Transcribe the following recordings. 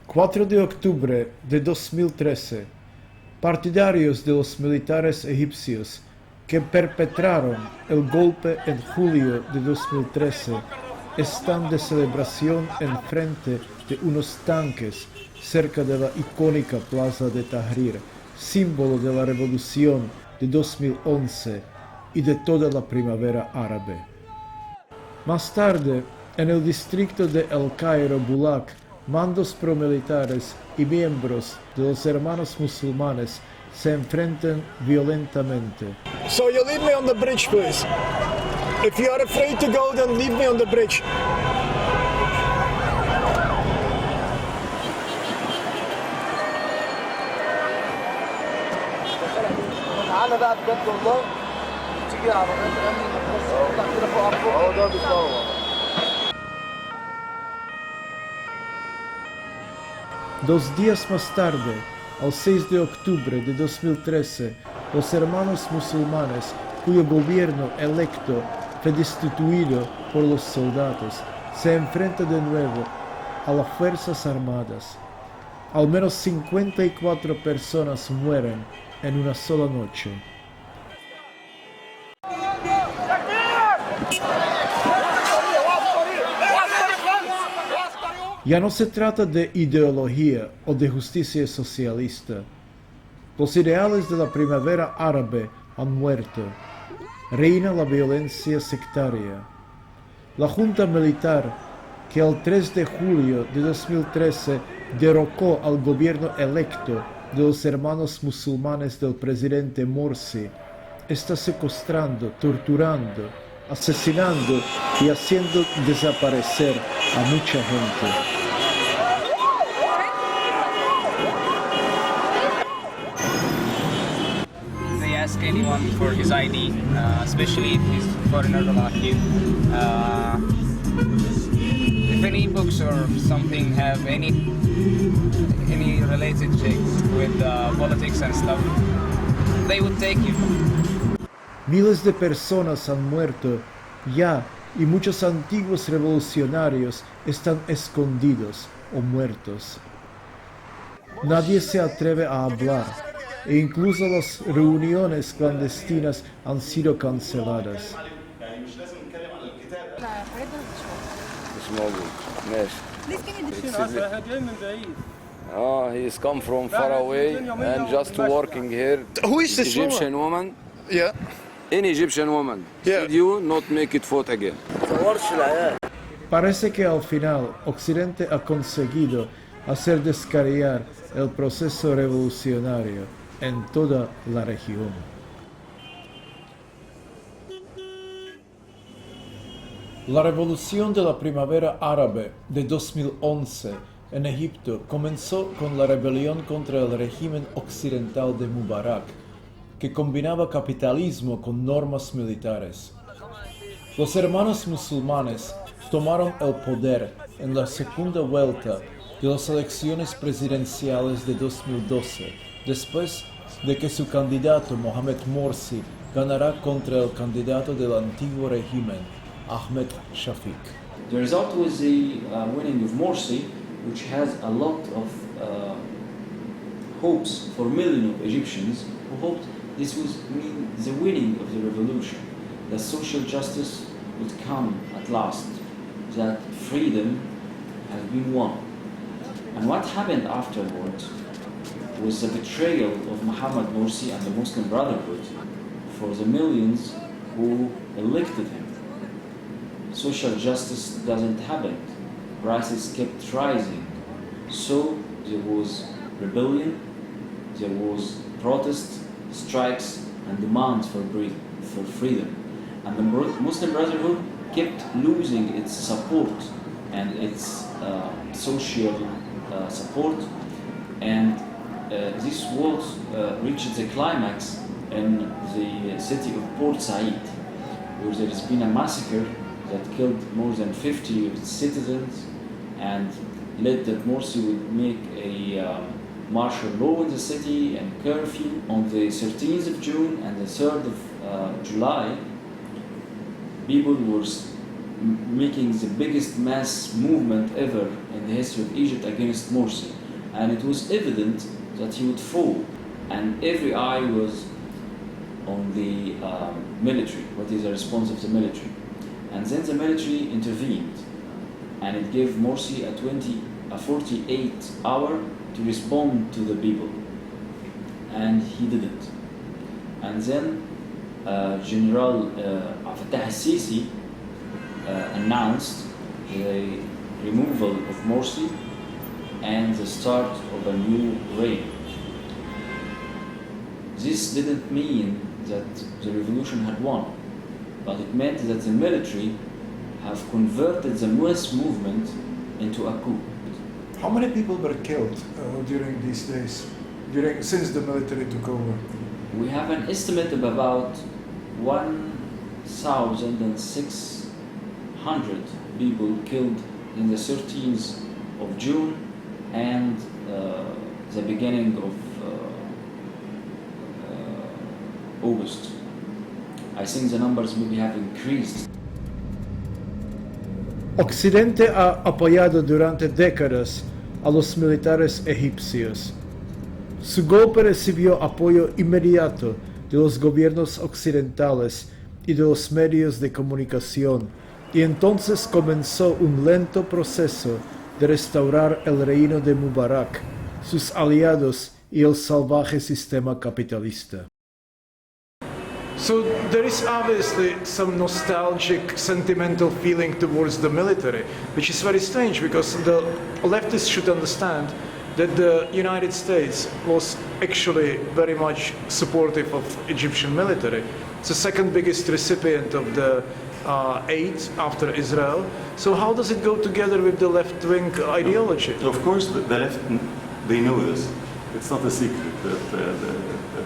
4 de octubre de 2013, partidarios de los militares egipcios que perpetraron el golpe en julio de 2013 están de celebración en frente de unos tanques cerca de la icónica Plaza de Tahrir, símbolo de la Revolución de 2011 y de toda la primavera árabe. Más tarde, en el distrito de El Cairo, Bulaq, mandos promilitares y miembros de los hermanos musulmanes se enfrentan violentamente. So you leave me on the bridge, please. If you are afraid to go, then leave me on the bridge. Dos días más tarde, el 6 de octubre de 2013, los hermanos musulmanes, cuyo gobierno electo fue destituido por los soldados, se enfrentan de nuevo a las Fuerzas Armadas. Al menos 54 personas mueren en una sola noche. Ya no se trata de ideología o de justicia socialista. Los ideales de la primavera árabe han muerto. Reina la violencia sectaria. La junta militar, que el 3 de julio de 2013 derrocó al gobierno electo de los hermanos musulmanes del presidente Morsi, está secuestrando, torturando, asesinando y haciendo desaparecer a mucha gente. They ask anyone for his ID, especially if he's a foreigner like you. If any books or something have any related with politics and stuff, they would take you. Miles de personas han muerto ya y muchos antiguos revolucionarios están escondidos o muertos. Nadie se atreve a hablar e incluso las reuniones clandestinas han sido canceladas. He's come from far away and just working here. Who is this Egyptian woman? Yeah. Any Egyptian woman. Yeah. Should you not make it vote again? Parece que al final Occidente ha conseguido hacer descarriar el proceso revolucionario en toda la región. La revolución de la primavera árabe de 2011 en Egipto comenzó con la rebelión contra el régimen occidental de Mubarak, que combinaba capitalismo con normas militares. Los hermanos musulmanes tomaron el poder en la segunda vuelta de las elecciones presidenciales de 2012, después de que su candidato Mohamed Morsi ganara contra el candidato del antiguo régimen, Ahmed Shafik. The result was the winning of Morsi, which has a lot of hopes for millions of Egyptians who hoped this would mean the winning of the revolution, that social justice would come at last, that freedom has been won. And what happened afterwards was the betrayal of Mohamed Morsi and the Muslim Brotherhood for the millions who elected him. Social justice doesn't happen. Prices kept rising. So there was rebellion, there was protest, strikes and demands for freedom. And the Muslim Brotherhood kept losing its support and its social support, and this was reached the climax in the city of Port Said, where there has been a massacre that killed more than 50 of its citizens and led that Morsi would make a martial law in the city and curfew. On the 13th of June and the 3rd of July, people were making the biggest mass movement ever in the history of Egypt against Morsi. And it was evident that he would fall. And every eye was on the military, what is the response of the military. And then the military intervened, and it gave Morsi a 48 hour to respond to the people. And he didn't. And then General Fattah al-Sisi announced the removal of Morsi and the start of a new reign. This didn't mean that the revolution had won, but it meant that the military have converted the mass movement into a coup. How many people were killed during these days, since the military took over? We have an estimate of about 1,600 people killed in the 13th of June and the beginning of August. I think the numbers maybe have increased. Occidente ha apoyado durante décadas a los militares egipcios. Su golpe recibió apoyo inmediato de los gobiernos occidentales y de los medios de comunicación, y entonces comenzó un lento proceso de restaurar el reino de Mubarak, sus aliados y el salvaje sistema capitalista. So there is obviously some nostalgic, sentimental feeling towards the military, which is very strange because the leftists should understand that the United States was actually very much supportive of Egyptian military. It's the second biggest recipient of the aid after Israel. So how does it go together with the left-wing ideology? Of course, the left, they know this. It's not a secret that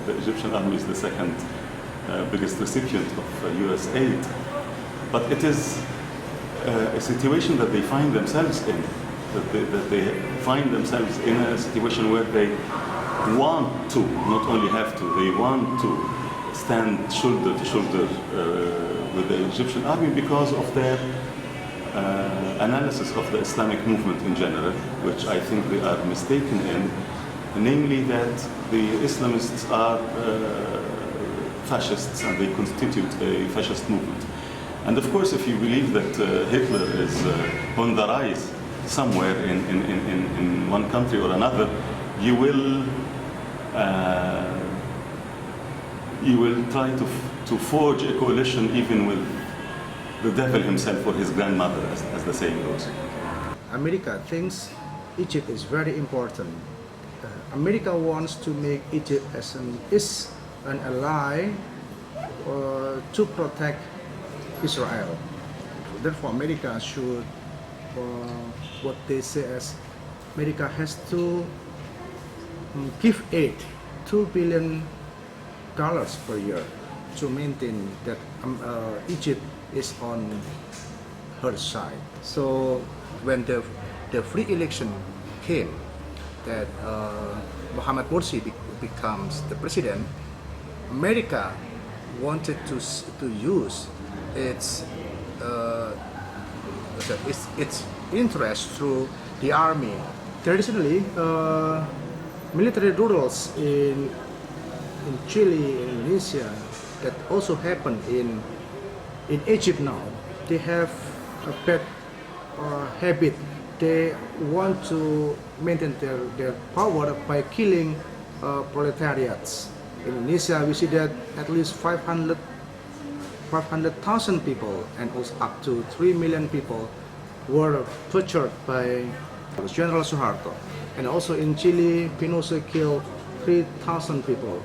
the Egyptian army is the second biggest recipient of US aid. But it is a situation that they find themselves in, that they find themselves in a situation where they want to, not only have to, they want to stand shoulder to shoulder with the Egyptian army because of their analysis of the Islamic movement in general, which I think they are mistaken in, namely that the Islamists are fascists and they constitute a fascist movement. And of course, if you believe that Hitler is on the rise somewhere in one country or another, you will try to forge a coalition even with the devil himself or his grandmother, as the saying goes. America thinks Egypt is very important. America wants to make Egypt as an ally to protect Israel. Therefore, America should, what they say as, America has to give aid, $2 billion per year to maintain that Egypt is on her side. So when the free election came, that Mohamed Morsi becomes the president, America wanted to use its interest through the army. Traditionally, military rulers in Chile, Indonesia, that also happen in Egypt now. They have a bad habit. They want to maintain their power by killing proletariats. In Indonesia, we see that at least 500,000 people and also up to 3 million people were tortured by General Suharto. And also in Chile, Pinochet killed 3,000 people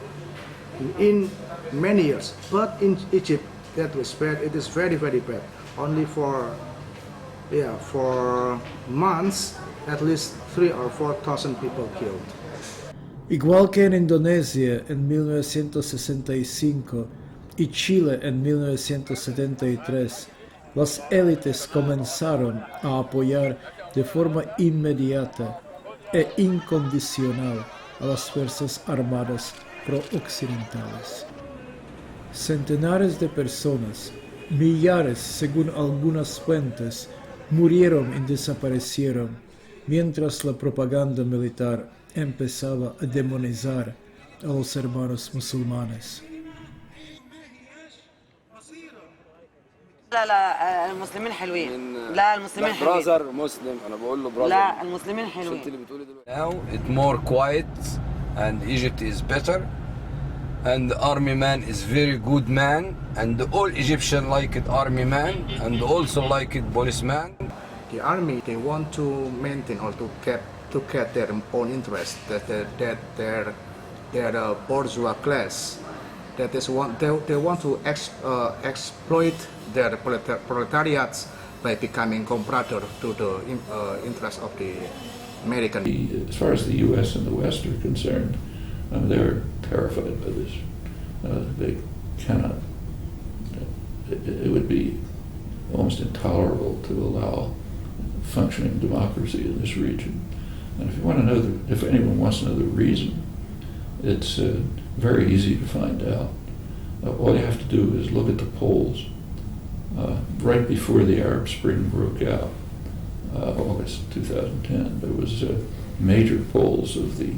in many years. But in Egypt, that was bad. It is very, very bad. Only for months, at least 3,000 or 4,000 people killed. Igual que en Indonesia en 1965 y Chile en 1973, las élites comenzaron a apoyar de forma inmediata e incondicional a las fuerzas armadas pro-occidentales. Centenares de personas, millares, según algunas fuentes, murieron y desaparecieron, mientras la propaganda militar empezaba a demonizar a los hermanos musulmanes. لا المسلمين حلوين لا المسلمين حلوين brother Muslim أنا بقول له brother لا المسلمين حلوين أنت اللي بتقولي دلوقتي. Now it's more quiet and Egypt is better and the army man is very good man and all Egyptian like it army man and also like it policeman. The army, they want to maintain or to get their own interest, that their bourgeois class, that is they want to exploit their proletariats by becoming comprador to the interest of the American. As far as the U.S. and the West are concerned, they're terrified by this. They cannot. It would be almost intolerable to allow functioning democracy in this region. And if you want to know, if anyone wants to know the reason, it's very easy to find out. All you have to do is look at the polls. Right before the Arab Spring broke out, August 2010, there was major polls of the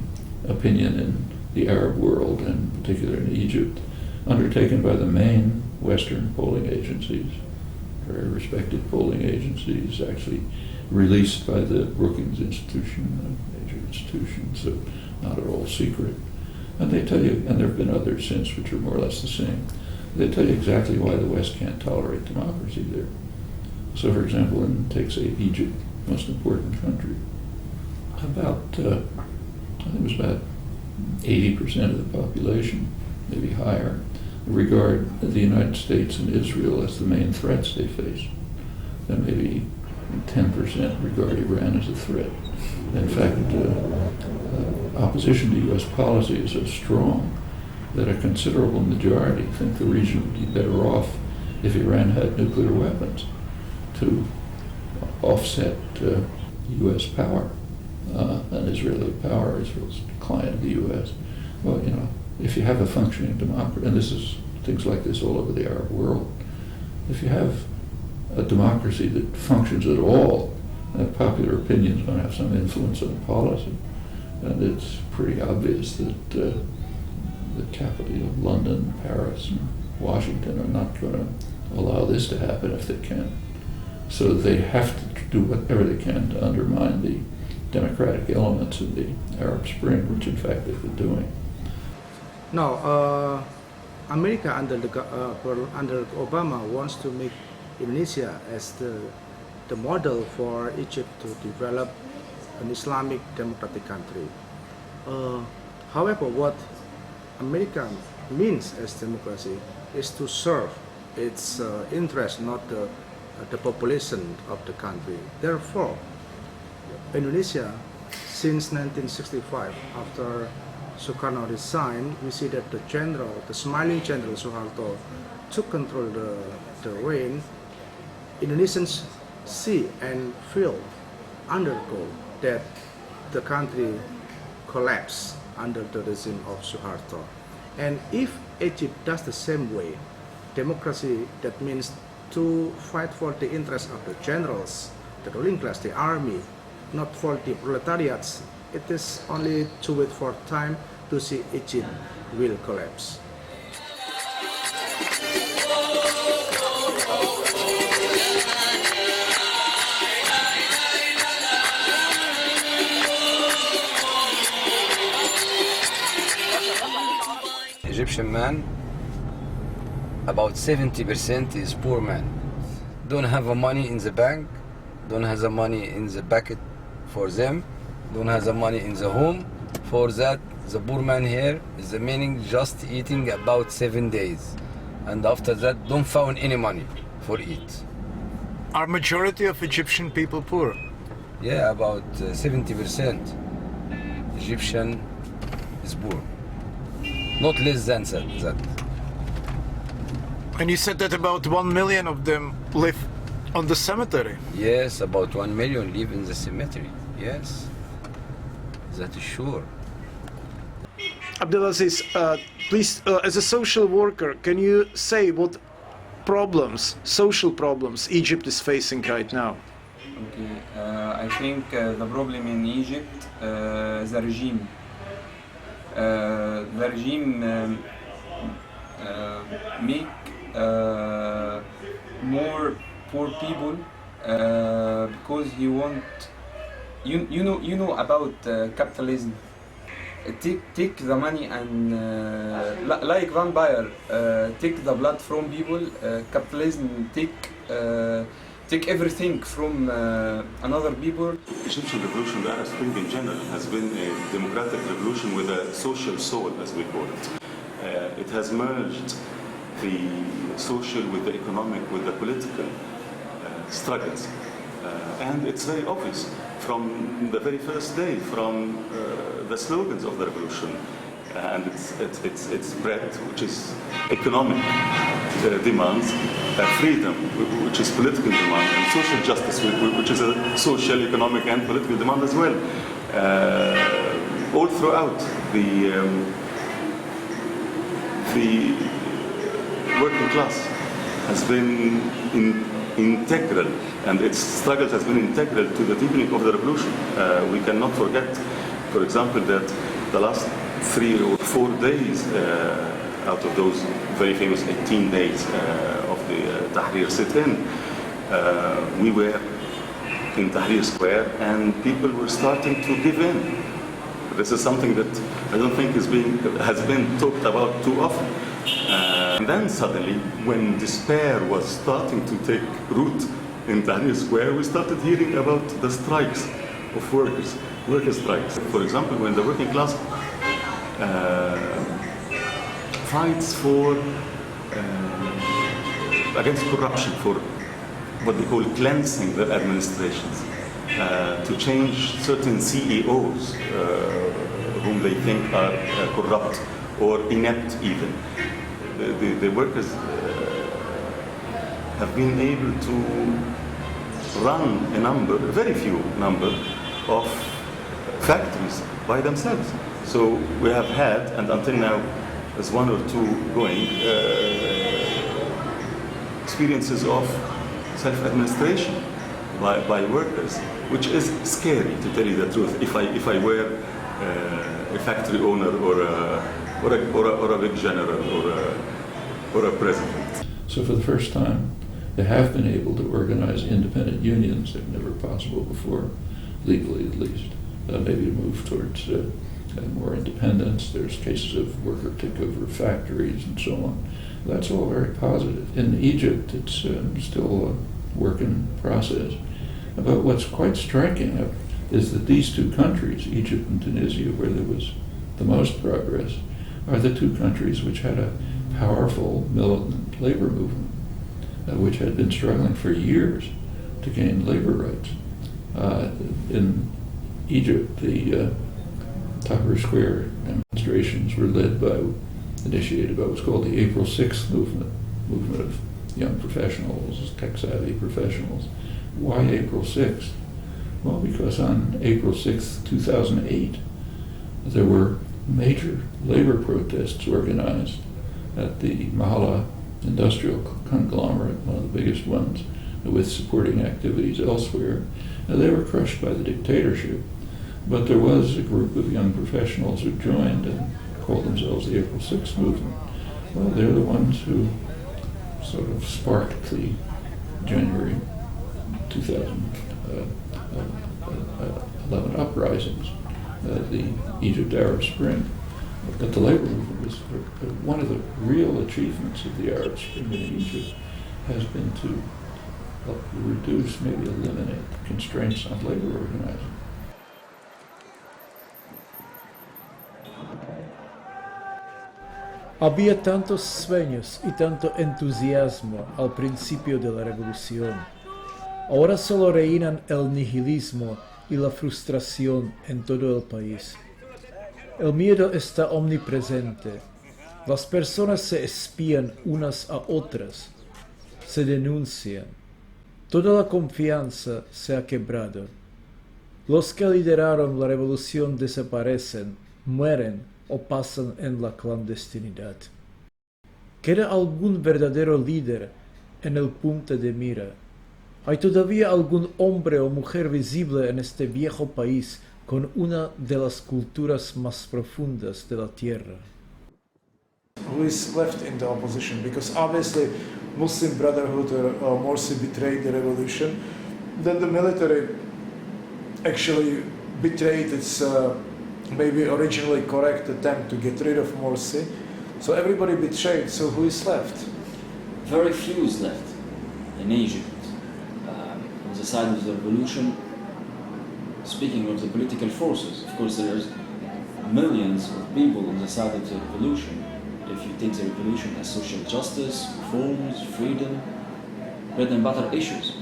opinion in the Arab world, and in particular in Egypt, undertaken by the main Western polling agencies, very respected polling agencies, actually released by the Brookings Institution, a major institution, so not at all secret. And they tell you, and there have been others since which are more or less the same, they tell you exactly why the West can't tolerate democracy there. So for example, take say Egypt, most important country, about, I think it was about 80% of the population, maybe higher, regard the United States and Israel as the main threats they face. Then maybe 10% regard Iran as a threat. In fact, opposition to U.S. policy is so strong that a considerable majority think the region would be better off if Iran had nuclear weapons to offset U.S. power and Israeli power, Israel's decline of the U.S. Well, you know, if you have a functioning democracy, and this is things like this all over the Arab world, if you have a democracy that functions at all, popular opinion is going to have some influence on policy. And it's pretty obvious that the capital of London, Paris, and Washington are not going to allow this to happen if they can. So they have to do whatever they can to undermine the democratic elements of the Arab Spring, which in fact they've been doing. Now, America under Obama wants to make Indonesia as the model for Egypt to develop an Islamic democratic country. However, what America means as democracy is to serve its interest, not the population of the country. Therefore, Indonesia, since 1965, after Sukarno resigned, we see that the smiling general Suharto took control the reign. Indonesians see and feel, undergo that the country collapsed under the regime of Suharto. And if Egypt does the same way, democracy, that means to fight for the interests of the generals, the ruling class, the army, not for the proletariats, it is only to wait for time to see Egypt will collapse. Egyptian man, about 70% is poor man. Don't have the money in the bank, don't have the money in the bucket for them, don't have the money in the home. For that, the poor man here is the meaning just eating about 7 days. And after that, don't found any money for eat. Are majority of Egyptian people poor? Yeah, about 70% Egyptian is poor. Not less than that. And you said that about 1 million of them live on the cemetery. Yes, about 1 million live in the cemetery. Yes, that is sure. Abdulaziz, please, as a social worker, can you say what problems, social problems, Egypt is facing right now? Okay, I think the problem in Egypt, the regime. The regime make more poor people because he want. You know about capitalism. Take the money and like vampire, take the blood from people. Capitalism take everything from another people. Egyptian revolution, the Arab Spring in general, has been a democratic revolution with a social soul, as we call it. It has merged the social with the economic, with the political struggles. And it's very obvious from the very first day, from the slogans of the revolution. And it's bread, which is economic demands, freedom, which is political demand, and social justice, which is a social, economic, and political demand as well. All throughout the working class has been integral, and its struggles has been integral to the deepening of the revolution. We cannot forget, for example, that the last 3 or 4 days out of those very famous 18 days of the Tahrir sit-in, we were in Tahrir Square and people were starting to give in. This is something that I don't think has been talked about too often. And then suddenly, when despair was starting to take root in Tahrir Square, we started hearing about the strikes of worker strikes. For example, when the working class fights for against corruption, for what they call cleansing the administrations, to change certain CEOs whom they think are corrupt or inept even. The workers have been able to run a very few number of factories by themselves. So we have had, and until now, there's 1 or 2 going, experiences of self-administration by workers, which is scary, to tell you the truth. If I were a factory owner or a big general or a president. So for the first time, they have been able to organize independent unions that were never possible before, legally at least. Maybe to move towards more independence. There's cases of worker takeover factories and so on. That's all very positive. In Egypt, it's still a work in process. But what's quite striking is that these 2 countries, Egypt and Tunisia, where there was the most progress, are the 2 countries which had a powerful militant labor movement, which had been struggling for years to gain labor rights. In Egypt, the Tahrir Square demonstrations were initiated by what's called the April 6th movement of young professionals, tech-savvy professionals. Why April 6th? Well, because on April 6th, 2008, there were major labor protests organized at the Mahala industrial conglomerate, one of the biggest ones, with supporting activities elsewhere. Now, they were crushed by the dictatorship, but there was a group of young professionals who joined and called themselves the April 6th movement. Well, they're the ones who sort of sparked the January 2011 uprisings, the Egypt Arab Spring. But the labor movement was one of the real achievements of the Arab Spring in Egypt has been to reduce, maybe eliminate the constraints on labor organizing. Había tantos sueños y tanto entusiasmo al principio de la revolución. Ahora solo reinan el nihilismo y la frustración en todo el país. El miedo está omnipresente. Las personas se espían unas a otras, se denuncian. Toda la confianza se ha quebrado. Los que lideraron la revolución desaparecen, mueren o pasan en la clandestinidad. ¿Queda algún verdadero líder en el punto de mira. ¿Hay todavía algún hombre o mujer visible en este viejo país con una de las culturas más profundas de la tierra? Who is left in the opposition? Because obviously Muslim Brotherhood or Morsi betrayed the revolution. Then the military actually betrayed its maybe originally correct attempt to get rid of Morsi. So everybody betrayed, so who is left? Very few is left in Egypt. On the side of the revolution, speaking of the political forces, of course there's millions of people on the side of the revolution. If you take the revolution as social justice, reforms, freedom, bread and butter issues.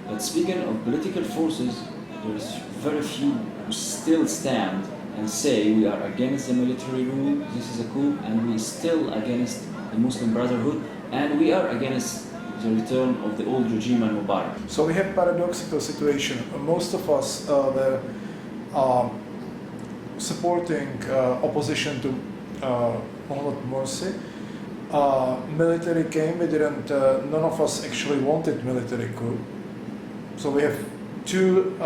But speaking of political forces, there's very few who still stand and say we are against the military rule, this is a coup, and we still against the Muslim Brotherhood, and we are against the return of the old regime and Mubarak. So we have paradoxical situation. Most of us were supporting opposition to Mohamed Morsi. Military came, we didn't, none of us actually wanted military coup. So we have two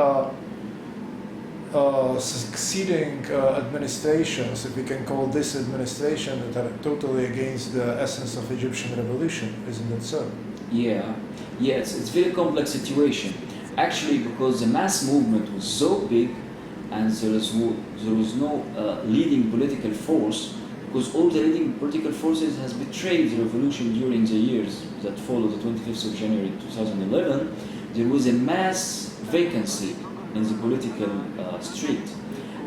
succeeding administrations, if we can call this administration, that are totally against the essence of Egyptian revolution, isn't it so? Yeah, yes, it's a very complex situation. Actually, because the mass movement was so big and there was no leading political force, because all the leading political forces has betrayed the revolution during the years that followed the 25th of January 2011, there was a mass vacancy in the political street.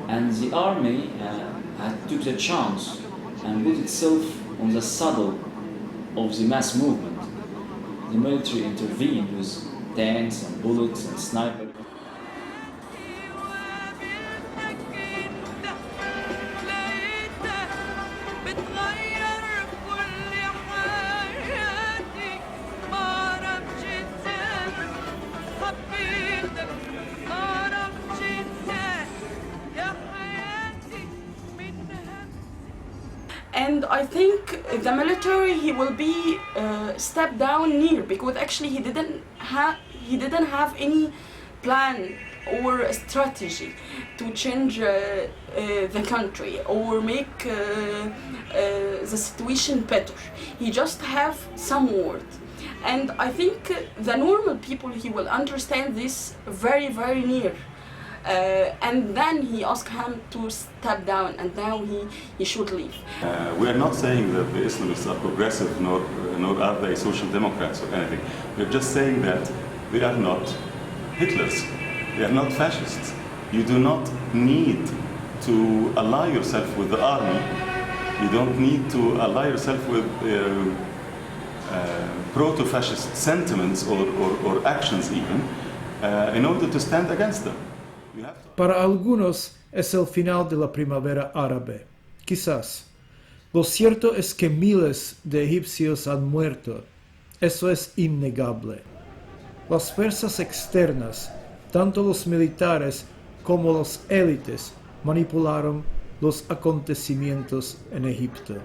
And the army took the chance and put itself on the saddle of the mass movement. The military intervened with tanks and bullets and snipers. And I think the military, he will be stepped down near, because actually he didn't have any plan or a strategy to change the country or make the situation better. He just have some word. And I think the normal people, he will understand this very, very near. And then he asked him to step down, and now he should leave. We are not saying that the Islamists are progressive, nor are they social democrats or anything. We're just saying that they are not Hitlers. They are not fascists. You do not need to ally yourself with the army. You don't need to ally yourself with proto-fascist sentiments or actions even in order to stand against them. Para algunos es el final de la primavera árabe. Quizás. Lo cierto es que miles de egipcios han muerto. Eso es innegable. Las fuerzas externas, tanto los militares como las élites, manipularon los acontecimientos en Egipto.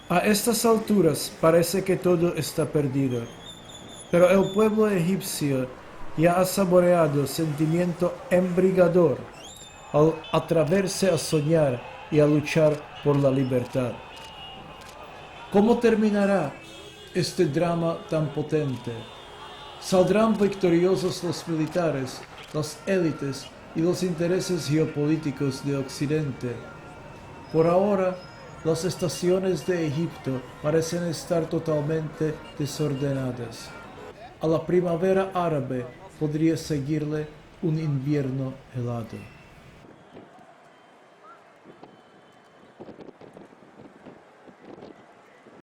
A estas alturas parece que todo está perdido, pero el pueblo egipcio ya ha saboreado sentimiento embriagador al atreverse a soñar y a luchar por la libertad. ¿Cómo terminará este drama tan potente? ¿Saldrán victoriosos los militares, las élites y los intereses geopolíticos de Occidente? Por ahora, las estaciones de Egipto parecen estar totalmente desordenadas. A la primavera árabe podría seguirle un invierno helado.